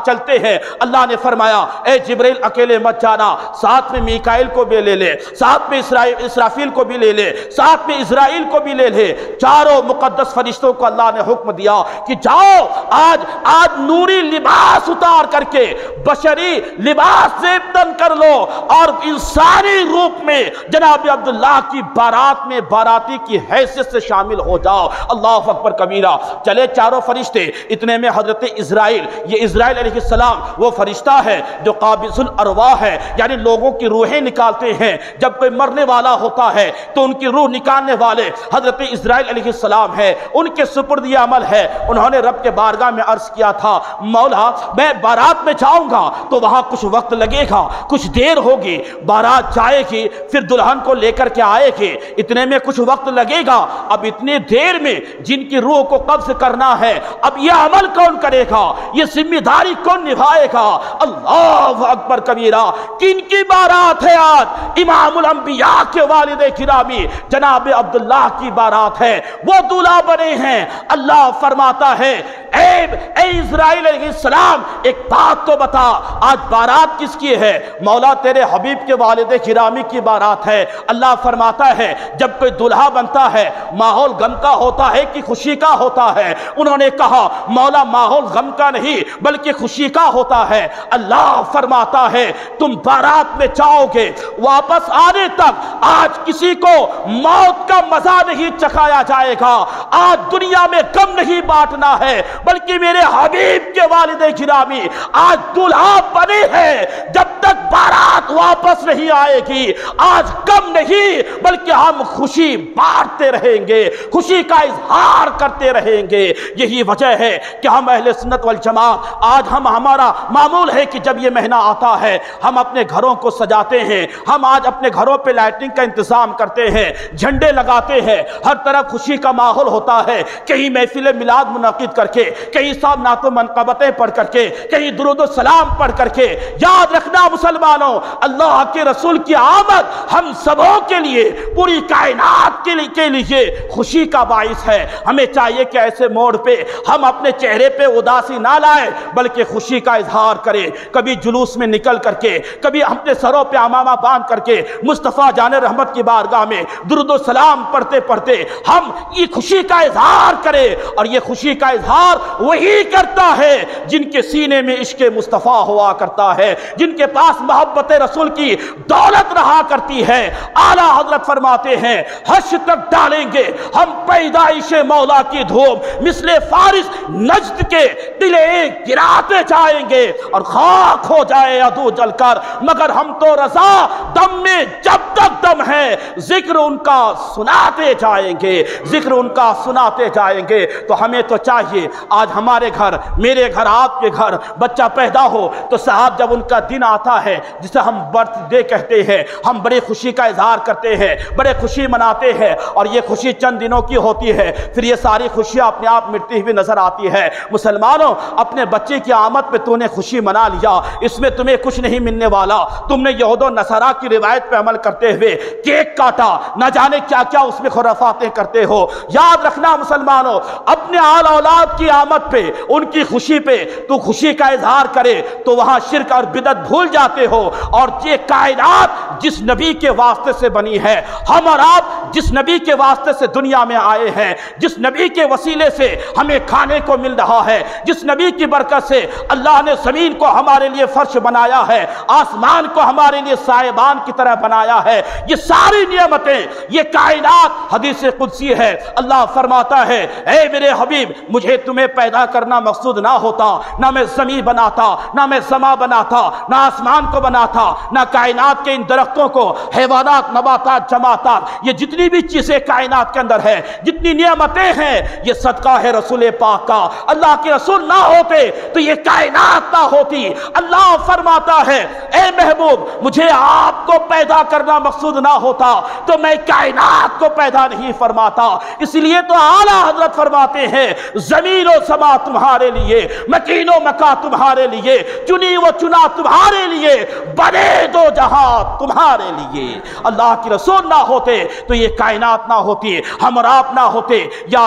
چلتے ہیں، اللہ نے فرمایا اے جبریل اکیلے مت جانا، ساتھ میں میکائیل کو بھی لے لے، ساتھ میں اسرافیل کو بھی لے لے، ساتھ میں اسرائیل کو بھی لے لے۔ چاروں مقدس فرشتوں کو اللہ نے حکم دیا کہ جاؤ آج نوری لباس اتار کر کے بشری لباس سے ابتن کر لو اور انسانی روپ میں جناب عبداللہ کی بارات میں باراتی کی حیثیت سے شامل ہو جاؤ۔ اللہ اکبر کبیرہ۔ چلے چاروں فرشتے، اتنے میں حضرت اسرائیل، یہ اسرائیل علیہ السلام وہ فرشتہ ہے جو قابض الارواح ہے، یعنی لوگوں کی روحیں نکالتے ہیں۔ جب کوئی مرنے والا ہوتا ہے تو ان کی روح نکالنے والے حضرت اسرائیل علیہ السلام ہے، ان کے سپرد یہ عمل ہے۔ انہوں نے رب کے بارگاہ میں عرض کیا تھا مولا میں بارات میں جاؤں گا تو وہاں کچھ وقت لگے گا، کچھ دیر ہوگی، بارات جائے گی پھر دلہن کو لے کر کے آئے گی، اتنے میں کچھ وقت لگے گا، اب اتنی دیر میں جن کی روح کو قبض کرنا ہے اب یہ عمل کون کرے گا، یہ ذمہ داری کون نبھائے گا؟ اللہ اکبر کبیرہ۔ کن کی بارات ہے آج؟ امام الانبیاء کے والد گرامی جناب عبداللہ کی بارات ہے، وہ دولہا بنے ہیں۔ اللہ فرماتا ہے اے اسرائیل علیہ السلام ایک بات تو بتا آج بارات کس کی ہے؟ مولا تیرے حبیب کے والد گرامی کی بارات ہے۔ اللہ فرماتا ہے جب کوئی دلہا بنتا ہے ماحول غم کا ہوتا ہے کہ خوشی کا ہوتا ہے؟ انہوں نے کہا مولا ماحول غم کا نہیں بلکہ خوشی کا ہوتا ہے۔ اللہ فرماتا ہے تم بارات میں جاؤ گے، واپس آنے تک آج کسی کو موت کا مزہ نہیں چکھایا جائے گا، آج دنیا میں غم نہیں بانٹنا ہے بلکہ میرے حبیب کے والد گرامی آج دلہا بنے ہیں، جب تک بارات واپس نہیں آئے گی آج غم نہیں بلکہ ہم خوشی بانٹتے رہیں گے، خوشی کا اظہار کرتے رہیں گے۔ یہی وجہ ہے کہ ہم اہل سنت والجماعت آج ہمارا معمول ہے کہ جب یہ مہینہ آتا ہے ہم اپنے گھروں کو سجاتے ہیں، ہم آج اپنے گھروں پہ لائٹنگ کا انتظام کرتے ہیں، جھنڈے لگاتے ہیں، ہر طرف خوشی کا ماحول ہوتا ہے، کہیں محفل میلاد منعقد کر کے، کہیں صاحب نعت و منقبتیں پڑھ کر کے، کہیں درود و سلام پڑھ کر کے۔ یاد رکھنا مسلمانوں اللہ کے رسول کی آمد ہم سبوں کے لیے پوری کائنات کے لیے خوشی کا باعث ہے۔ ہمیں چاہیے کہ ایسے موڑ پہ ہم اپنے چہرے پہ اداسی نہ لائیں بلکہ خوشی کا اظہار کریں، کبھی جلوس میں نکل کر کے، کبھی اپنے سروں پہ عمامہ باندھ کر کے مصطفیٰ جان رحمت کی بارگاہ میں درود و سلام پڑھتے پڑھتے ہم یہ خوشی کا اظہار کریں۔ اور یہ خوشی کا اظہار وہی کرتا ہے جن کے سینے میں عشق مصطفیٰ ہوا کرتا ہے، جن کے پاس محبت رسول کی دولت رہا کرتی ہے۔ اعلیٰ حضرت فرماتے ہیں حشر تک ڈالیں گے ہم پیدائش مولا کی دھوم، مثل فارس نجد کے قلعے گراتے جائیں گے اور خاک ہو جائے عدو جل کر، مگر ہم تو رضا دم میں جب تک دم ہے ذکر ان کا سناتے جائیں گے، ذکر ان کا سناتے جائیں گے۔ تو ہمیں تو چاہیے آج ہمارے گھر، میرے گھر، آپ کے گھر بچہ پیدا ہو تو صاحب جب ان کا دن آتا آتا ہے جسے ہم برتھ ڈے کہتے ہیں، ہم بڑی خوشی کا اظہار کرتے ہیں، بڑے خوشی مناتے ہیں، اور یہ خوشی چند دنوں کی ہوتی ہے، پھر یہ ساری خوشیاں اپنے آپ مٹتی ہوئی نظر آتی ہے۔ مسلمانوں، اپنے بچے کی آمد پہ تو نے خوشی منا لیا، اس میں تمہیں کچھ نہیں ملنے والا۔ تم نے یہود و نصارہ کی روایت پہ عمل کرتے ہوئے کیک کاٹا، نہ جانے کیا کیا اس میں خرافاتیں کرتے ہو۔ یاد رکھنا مسلمانوں، اپنے آل اولاد کی آمد پہ، ان کی خوشی پہ تو خوشی کا اظہار کرے تو وہاں شرک اور بدعت بھول جاتے ہو۔ اور یہ کائنات جس نبی کے واسطے سے بنی ہے، ہم اور آپ جس نبی کے واسطے سے دنیا میں آئے ہیں، جس نبی کے وسیلے سے ہمیں کھانے کو مل رہا ہے، جس نبی کی برکت سے اللہ نے زمین کو ہمارے لیے فرش بنایا ہے، آسمان کو ہمارے لیے سائبان کی طرح بنایا ہے، یہ ساری نعمتیں، یہ کائنات حدیث قدسی ہے۔ اللہ فرماتا ہے، اے میرے حبیب، مجھے تمہیں پیدا کرنا مقصود نہ ہوتا، نہ میں زمین بناتا، نہ میں سما بناتا، نہ آسمان کو بناتا، نہ کائنات کے ان درختوں کو، حیوانات، نباتات، جماعتات، یہ جتنی بھی چیزیں کائنات کے اندر ہے، جتنی نعمتیں ہیں، یہ صدقہ ہے رسول پاک کا۔ اللہ کے رسول نہ ہوتے تو یہ کائنات نہ ہوتی۔ اللہ فرماتا ہے، اے محبوب، مجھے آپ کو پیدا کرنا مقصود نہ ہوتا تو میں کائنات کو پیدا نہیں فرماتا۔ اس لیے تو اعلیٰ حضرت فرماتے ہیں، زمین و سما تمہارے لیے، مکین و مکا تمہارے لیے، چنی و چنا تمہارے لیے، بنے دو جہاں تمہارے لیے۔ اللہ کے رسول نہ ہوتے تو یہ کائنات نہ ہوتی، ہم اور آپ نہ ہوتے، یہ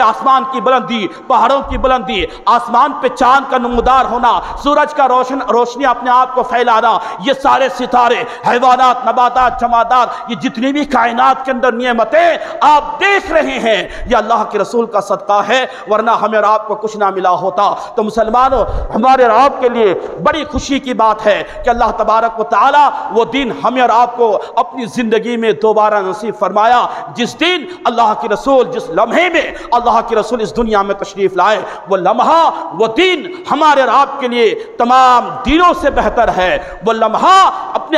آسمان کی بلندی، پہاڑوں کی بلندی، آسمان پہ چاند کا نمودار ہونا، سورج کا روشنی اپنے آپ کو پھیلانا، یہ سارے ستارے، حیوانات، نباتات، جمادات، یہ جتنی بھی کائنات کے اندر نعمتیں آپ دیکھ رہے ہیں، یہ اللہ کے رسول کا صدقہ ہے، ورنہ ہمیں اور آپ کو کچھ نہ ملا ہوتا۔ تو مسلمانوں، ہمارے اور آپ کے لیے بڑی خوشی کی بات ہے کہ اللہ تبارک و تعالی وہ دن ہمیں اور آپ کو اپنی زندگی میں دوبارہ نصیب فرمایا، جس دن اللہ کے رسول، جس لمحے میں اللہ کے رسول اس دنیا میں تشریف لائے، وہ لمحہ، وہ دن ہمارے اور آپ کے لیے تمام دنوں سے بہتر ہے، وہ لمحہ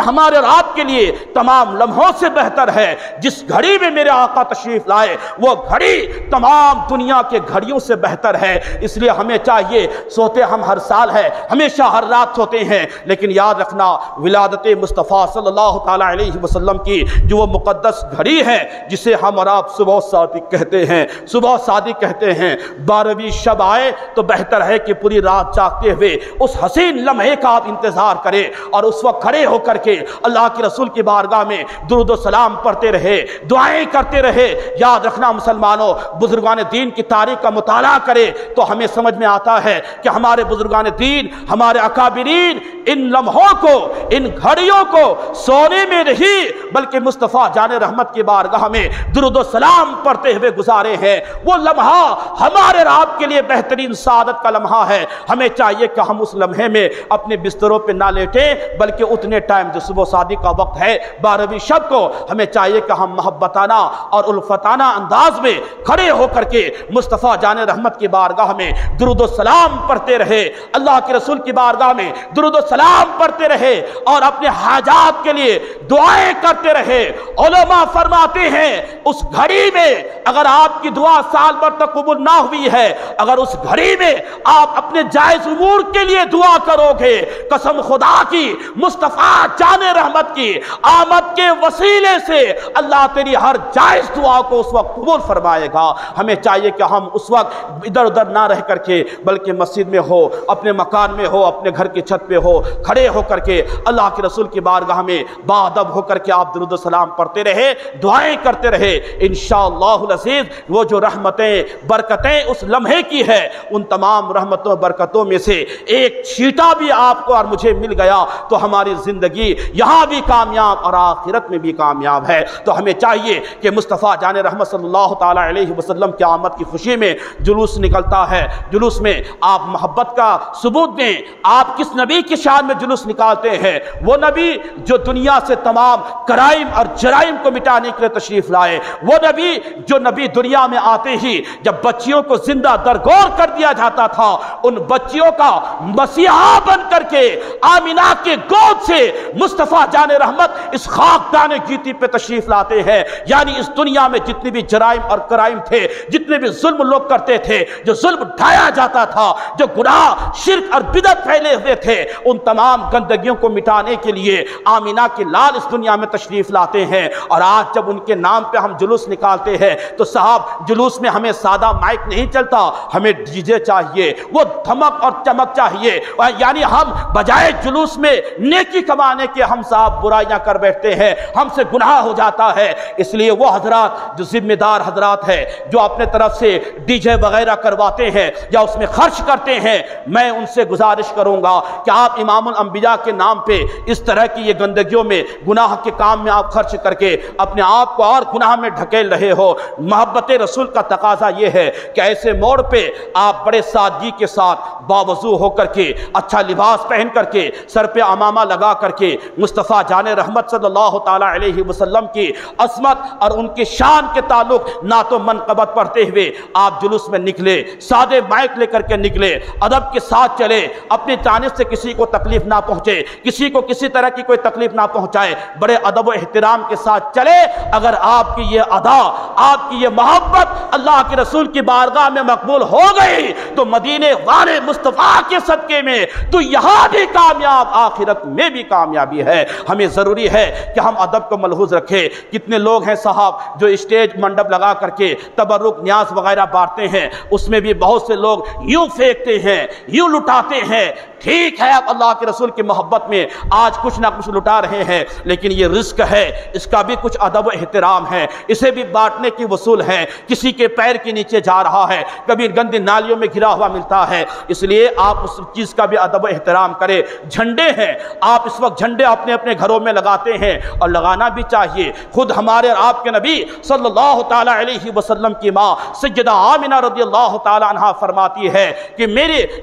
ہمارے اور آپ کے لیے تمام لمحوں سے بہتر ہے۔ جس گھڑی میں میرے آقا تشریف لائے، وہ گھڑی تمام دنیا کے گھڑیوں سے بہتر ہے۔ اس لیے ہمیں چاہیے، سوتے ہم ہر سال ہے، ہمیشہ ہر رات سوتے ہیں، لیکن یاد رکھنا ولادت مصطفیٰ صلی اللہ تعالیٰ علیہ وسلم کی جو وہ مقدس گھڑی ہے، جسے ہم اور آپ صبح صادق کہتے ہیں، صبح صادق کہتے ہیں، 12ویں شب آئے تو بہتر ہے کہ پوری رات جاگتے ہوئے اس حسین لمحے کا آپ انتظار کریں، اور اس وقت کھڑے ہو کر کے اللہ کے رسول کی بارگاہ میں درود و سلام پڑھتے رہے، دعائیں کرتے رہے۔ یاد رکھنا مسلمانوں، بزرگان دین کی تاریخ کا مطالعہ کرے تو ہمیں سمجھ میں آتا ہے کہ ہمارے بزرگان دین، ہمارے اکابرین ان لمحوں کو، ان گھڑیوں کو سونے میں نہیں بلکہ مصطفیٰ جان رحمت کی بارگاہ میں درود و سلام پڑھتے ہوئے گزارے ہیں۔ وہ لمحہ ہمارے رب کے لیے بہترین سعادت کا لمحہ ہے۔ ہمیں چاہیے کہ ہم اس لمحے میں اپنے بستروں پہ نہ لیٹیں، بلکہ اتنے ٹائم جو صبح صادق کا وقت ہے 12ویں شب کو، ہمیں چاہیے کہ ہم محبتانہ اور الفتانہ انداز میں کھڑے ہو کر کے مصطفیٰ جان رحمت کی بارگاہ میں درود و سلام پڑھتے رہے، اللہ کے رسول کی بارگاہ میں درود و سلام پڑھتے رہے، اور اپنے حاجات کے لیے دعائیں کرتے رہے۔ علماء فرماتے ہیں، اس گھڑی میں اگر آپ کی دعا سال بھر تک قبول نہ ہوئی ہے، اگر اس گھڑی میں آپ اپنے جائز امور کے لیے دعا کرو گے، قسم خدا کی، مصطفیٰ جان رحمت کی آمد کے وسیلے سے اللہ تیری ہر جائز دعا کو اس وقت قبول فرمائے گا۔ ہمیں چاہیے کہ ہم اس وقت ادھر ادھر نہ رہ کر کے، بلکہ مسجد میں ہو، اپنے مکان میں ہو، اپنے گھر کی چھت پہ ہو، کھڑے ہو کر کے اللہ کے رسول کی بارگاہ میں باادب ہو کر کے آپ درود و سلام پڑھتے رہے، دعائیں کرتے رہے۔ انشاءاللہ العزیز وہ جو رحمتیں، برکتیں اس لمحے کی ہے، ان تمام رحمتوں برکتوں میں سے ایک چھیٹا بھی آپ کو اور مجھے مل گیا تو ہماری زندگی یہاں بھی کامیاب اور آخرت میں بھی کامیاب ہے۔ تو ہمیں چاہیے کہ مصطفیٰ جان رحمت صلی اللہ تعالیٰ علیہ وسلم کی آمد کی خوشی میں جلوس نکلتا ہے، جلوس میں آپ محبت کا ثبوت دیں۔ آپ کس نبی کی شان میں جلوس نکالتے ہیں؟ وہ نبی جو دنیا سے تمام کرائم اور جرائم کو مٹانے کے لیے تشریف لائے، وہ نبی جو نبی دنیا میں آتے ہی جب بچیوں کو زندہ درگور کر دیا جاتا تھا، ان بچیوں کا مسیحا بن کر کے آمینہ کے گود سے مصطفیٰ جان رحمت اس خاکدان گیتی پہ تشریف لاتے ہیں۔ یعنی اس دنیا میں جتنے بھی جرائم اور کرائم تھے، جتنے بھی ظلم لوگ کرتے تھے، جو ظلم ڈھایا جاتا تھا، جو گناہ، شرک اور بدعت پھیلے ہوئے تھے، ان تمام تمام گندگیوں کو مٹانے کے لیے آمینہ کے لال اس دنیا میں تشریف لاتے ہیں، اور آج جب ان کے نام پہ ہم جلوس نکالتے ہیں تو صاحب جلوس میں ہمیں سادہ مائک نہیں چلتا، ہمیں ڈی جے چاہیے، وہ دھمک اور چمک چاہیے، یعنی ہم بجائے جلوس میں نیکی کمانے کے ہم صاحب برائیاں کر بیٹھتے ہیں، ہم سے گناہ ہو جاتا ہے۔ اس لیے وہ حضرات جو ذمہ دار حضرات ہیں جو اپنے طرف سے ڈی جے وغیرہ کرواتے ہیں یا اس میں خرچ کرتے ہیں، میں ان سے گزارش کروں گا کہ آپ امام الانبیاء کے نام پہ اس طرح کی یہ گندگیوں میں گناہ کے کام میں آپ خرچ کر کے اپنے آپ کو اور گناہ میں ڈھکیل رہے ہو۔ محبت رسول کا تقاضا یہ ہے کہ ایسے موڑ پہ آپ بڑے سادگی کے ساتھ باوضو ہو کر کے، اچھا لباس پہن کر کے، سر پہ عمامہ لگا کر کے مصطفیٰ جان رحمت صلی اللہ تعالیٰ علیہ وسلم کی عظمت اور ان کے شان کے تعلق نعت و منقبت پڑھتے ہوئے آپ جلوس میں نکلے، سادے مائک لے کر کے نکلے، ادب کے ساتھ چلے، اپنی جانب سے کسی کو تکلیف نہ پہنچے، کسی کو کسی طرح کی کوئی تکلیف نہ پہنچائے، بڑے ادب و احترام کے ساتھ چلے۔ اگر آپ کی یہ ادا، آپ کی یہ محبت اللہ کے رسول کی بارگاہ میں مقبول ہو گئی تو مدینے والے مصطفیٰ کے صدقے میں تو یہاں بھی کامیاب، آخرت میں بھی کامیابی ہے۔ ہمیں ضروری ہے کہ ہم ادب کو ملحوظ رکھیں۔ کتنے لوگ ہیں صاحب جو اسٹیج منڈپ لگا کر کے تبرک نیاز وغیرہ بانٹتے ہیں، اس میں بھی بہت سے لوگ یوں پھینکتے ہیں، یوں لٹاتے ہیں۔ ٹھیک ہے، اب اللہ کے رسول کی محبت میں آج کچھ نہ کچھ لٹا رہے ہیں، لیکن یہ رزق ہے، اس کا بھی کچھ ادب و احترام ہے، اسے بھی بانٹنے کی وصول ہے۔ کسی کے پیر کے نیچے جا رہا ہے، کبھی گندی نالیوں میں گرا ہوا ملتا ہے، اس لیے آپ اس چیز کا بھی ادب و احترام کریں۔ جھنڈے ہیں، آپ اس وقت جھنڈے اپنے اپنے گھروں میں لگاتے ہیں اور لگانا بھی چاہیے۔ خود ہمارے اور آپ کے نبی صلی اللہ تعالیٰ علیہ وسلم کی ماں سیدہ آمنہ رضی اللہ تعالیٰ عنہا فرماتی ہے کہ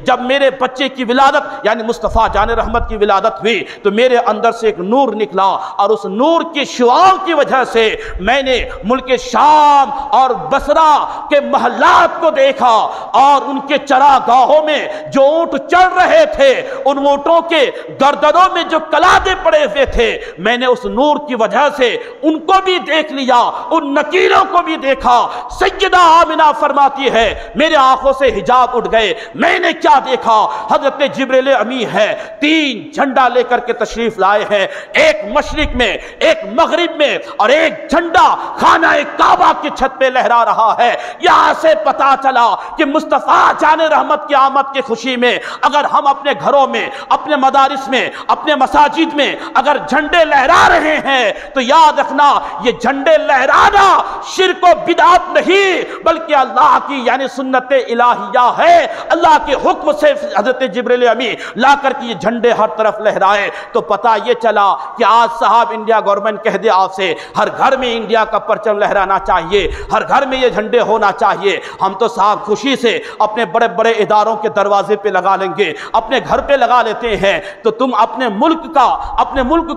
جب میرے بچے کی ولادت یعنی مصطفیٰ جان رحمت کی ولادت ہوئی تو میرے اندر سے ایک نور نکلا، اور اس نور کی شعاع کی وجہ سے میں نے ملک شام اور بصرہ کے محلات کو دیکھا، اور ان کے چراگاہوں میں جو اونٹ چڑھ رہے تھے، ان اونٹوں کے گردنوں میں جو کلادے پڑے ہوئے تھے، میں نے اس نور کی وجہ سے ان کو بھی دیکھ لیا، ان نکیروں کو بھی دیکھا۔ سیدہ آمنہ فرماتی ہے میرے آنکھوں سے حجاب اٹھ گئے، میں نے کیا دیکھا؟ حضرت جبریل امی ہے، 3 جھنڈا لے کر کے تشریف لائے ہیں، ایک مشرق میں، ایک مغرب میں، اور ایک جھنڈا خانہ کعبہ کی چھت پہ لہرا رہا ہے۔ یہاں سے پتا چلا کہ مصطفیٰ جان رحمت کی آمد کی خوشی میں اگر ہم اپنے گھروں میں، اپنے مدارس میں، اپنے مساجد میں اگر جھنڈے لہرا رہے ہیں تو یاد رکھنا یہ جھنڈے لہرانا شرک و بدعت نہیں بلکہ اللہ کی یعنی سنت الہیہ ہے۔ اللہ کے حکم سے حضرت جبریل امی لا کر کے یہ جھنڈے ہر طرف لہرائے تو پتہ یہ چلا کہ آج صاحب انڈیا گورنمنٹ کہہ دے آپ سے ہر گھر میں انڈیا کا پرچم لہرانا چاہیے، ہر گھر میں یہ جھنڈے ہونا چاہیے۔ ہم تو صاحب خوشی سے اپنے بڑے بڑے اداروں کے دروازے پہ لگا لیں گے، اپنے گھر پہ لگا لیتے ہیں، تو تم اپنے ملک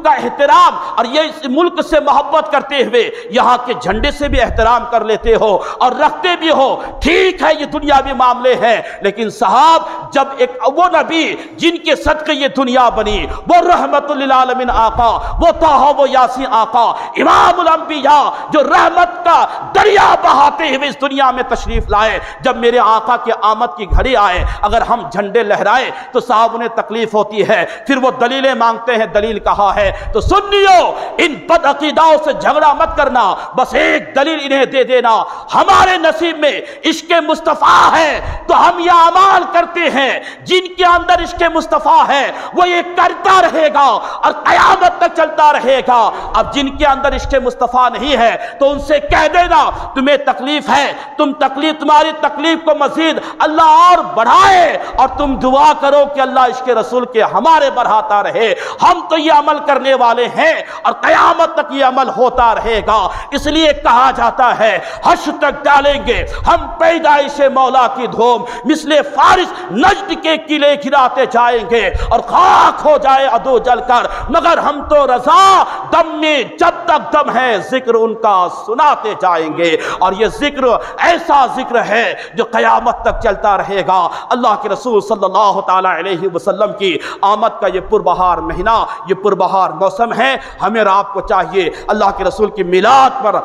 کا احترام اور یہ اس ملک سے محبت کرتے ہوئے یہاں کے جھنڈے سے بھی احترام کر لیتے ہو اور رکھتے بھی ہو۔ ٹھیک ہے یہ دنیاوی معاملے ہیں، لیکن صاحب جب ایک وہ نبی جن کے صدقے یہ دنیا بنی، وہ رحمت للعالمین آقا، وہ طٰہٰ و یاسین آقا، امام الانبیاء جو رحمت کا دریا بہاتے ہوئے اس دنیا میں تشریف لائے، جب میرے آقا کے آمد کی گھڑی آئے اگر ہم جھنڈے لہرائے تو صاحب انہیں تکلیف ہوتی ہے، پھر وہ دلیلیں مانگتے ہیں۔ دلیل کہا ہے تو سنیو، ان بد عقیداؤں سے جھگڑا مت کرنا، بس ایک دلیل انہیں دے دینا، ہمارے نصیب میں عشق مصطفیٰ ہے تو ہم یہ اعمال کرتے ہیں، جن کے اندر عشق مصطفیٰ ہے وہ یہ کرتا رہے گا اور قیامت تک چلتا رہے گا۔ اب جن کے اندر عشق مصطفیٰ نہیں ہے تو ان سے کہہ دینا تمہیں تکلیف ہے، تمہاری تکلیف کو مزید اللہ اور بڑھائے، اور تم دعا کرو کہ اللہ عشق رسول کے ہمارے بڑھاتا رہے۔ ہم تو یہ عمل کرنے والے ہیں اور قیامت تک یہ عمل ہوتا رہے گا۔ اس لیے کہا جاتا ہے حشر تک ڈالیں گے ہم پیدائش مولا کی دھوم، مثل فارس نجد کے قلعے گراتے جائیں گے اور خاک ہو جائے عدو جل کر، مگر ہم تو رضا دم میں جب تک دم ہے ذکر ان کا سناتے جائیں گے۔ اور یہ ذکر ایسا ذکر ہے جو قیامت تک چلتا رہے گا۔ اللہ کے رسول صلی اللہ تعالیٰ علیہ وسلم کی آمد کا یہ پربہار مہینہ، یہ پربہار موسم ہے، ہمیں اور آپ کو چاہیے اللہ کے رسول کی میلاد پر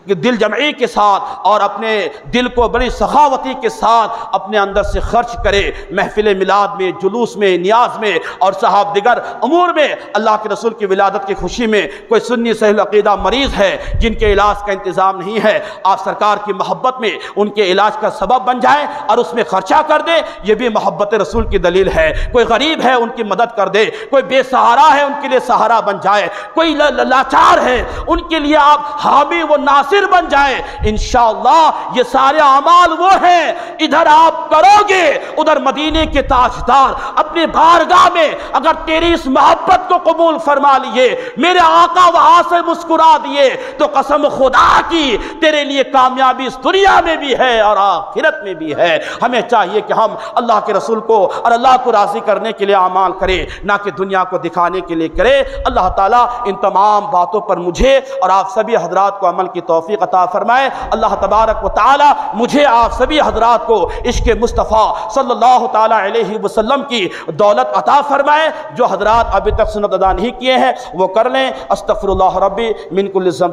دل جمعی کے ساتھ اور اپنے دل کو بڑی سخاوتی کے ساتھ اپنے اندر سے خرچ کرے، محفل میلاد میں، جلوس میں، نیاز میں اور صاحب دیگر امور میں۔ اللہ کے رسول کی ولادت کی خوشی میں کوئی سنی صحیح العقیدہ مریض ہے جن کے علاج کا انتظام نہیں ہے، آپ سرکار کی محبت میں ان کے علاج کا سبب بن جائیں اور اس میں خرچہ کر دے، یہ بھی محبت رسول کی دلیل ہے۔ کوئی غریب ہے ان کی مدد کر دے، کوئی بے سہارا ہے ان کے لیے سہارا بن جائے، کوئی لاچار ہے ان کے لیے آپ حامی و ناصر بن جائیں، انشاءاللہ یہ سارے اعمال وہ ہیں ادھر آپ کرو گے ادھر مدینے کے تاجدار اپنے بارگاہ میں اگر تیری اس محبت کو قبول فرما لیے، میرے آقا وہاں سے مسکرا دیے، تو قسم خدا کی تیرے لیے کامیابی اس دنیا میں بھی ہے اور آخرت میں بھی ہے۔ ہمیں چاہیے کہ ہم اللہ کے رسول کو اور اللہ کو راضی کرنے کے لیے اعمال کریں، نہ کہ دنیا کو دکھانے کے لیے کرے۔ اللہ تعالیٰ ان تمام باتوں پر مجھے اور آپ سبھی حضرات کو عمل کی توفیق عطا فرمائے۔ اللہ تبارک و تعالیٰ مجھے آپ سبھی حضرات کو عشق مصطفیٰ صلی اللہ تعالیٰ علیہ وسلم کی دولت عطا فرمائے۔ جو حضرات ابھی تک سنت ادا نہیں کیے ہیں وہ کر لیں۔ استغفر اللہ ربی من کل ذنب